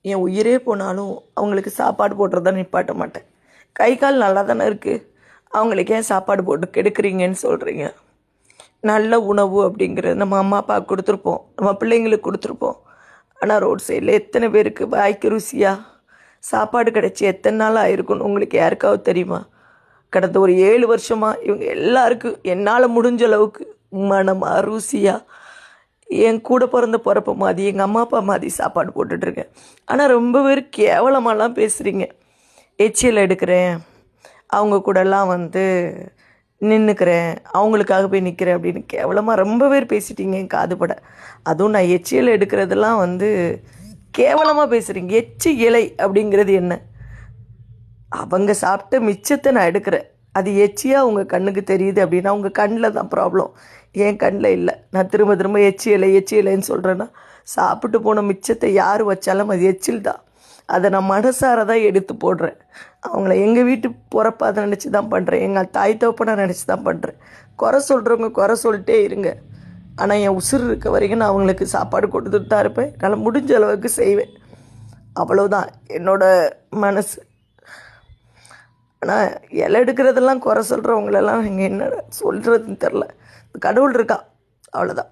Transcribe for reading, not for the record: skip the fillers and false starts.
என் உயிரே போனாலும் அவங்களுக்கு சாப்பாடு போடுறத நிப்பாட்ட மாட்டேன். கை கால் நல்லா தானே இருக்குது, அவங்களுக்கு ஏன் சாப்பாடு போட்டு கெடுக்குறீங்கன்னு சொல்கிறீங்க? நல்ல உணவு அப்படிங்கிறது நம்ம அம்மா அப்பா கொடுத்துருப்போம், நம்ம பிள்ளைங்களுக்கு கொடுத்துருப்போம். ஆனால் ரோட் சைடில் எத்தனை பேருக்கு வாய்க்கு ருசியாக சாப்பாடு கிடச்சி எத்தனை நாள் ஆயிருக்குன்னு உங்களுக்கு யாருக்காவது தெரியுமா? கடந்த ஒரு 7 வருஷமாக இவங்க எல்லாருக்கும் என்னால் முடிஞ்ச அளவுக்கு மனமாக ருசியாக என் கூட பிறந்த பிறப்பு மாதிரி எங்கள் அம்மா அப்பா மாதிரி சாப்பாடு போட்டுட்ருக்கேன். ஆனால் ரொம்ப பேர் கேவலமாலாம் பேசுகிறீங்க. எச்சில் எடுக்கிறேன், அவங்க கூடலாம் நின்றுக்கிறேன், அவங்களுக்காக போய் நிற்கிறேன் அப்படின்னு கேவலமாக ரொம்ப பேர் பேசிட்டீங்க என் காதுபட. அதுவும் நான் எச்சில் எடுக்கிறதெல்லாம் கேவலமாக பேசுகிறீங்க. எச்சி இலை அப்படிங்கிறது என்ன? அவங்க சாப்பிட்ட மிச்சத்தை நான் எடுக்கிறேன், அது எச்சியாக உங்கள் கண்ணுக்கு தெரியுது அப்படின்னா உங்கள் கண்ணில் தான் ப்ராப்ளம், என் கண்ணில் இல்லை. நான் திரும்ப திரும்ப எச்சி இலைன்னு சொல்கிறேன்னா, சாப்பிட்டு போன மிச்சத்தை யார் வச்சாலும் அது எச்சில் தான். அதை நான் மனசார தான் எடுத்து போடுறேன். அவங்கள எங்கள் வீட்டு பிறப்பை அதை நினச்சி தான் பண்ணுறேன், எங்கள் தாய் தோப்பனை நினச்சி தான் பண்ணுறேன். குறை சொல்கிறவங்க குறை சொல்லிட்டே இருங்க. ஆனால் என் உசுர் இருக்க வரைக்கும் நான் அவங்களுக்கு சாப்பாடு கொடுத்துட்டு தான் இருப்பேன். என்னால் முடிஞ்ச அளவுக்கு செய்வேன். அவ்வளோதான் என்னோடய மனசு. ஆனால் இலை எடுக்கிறதெல்லாம் குறை சொல்கிறவங்களெல்லாம் இங்கே என்ன சொல்கிறதுன்னு தெரில. கடவுள் இருக்கா, அவ்வளோதான்.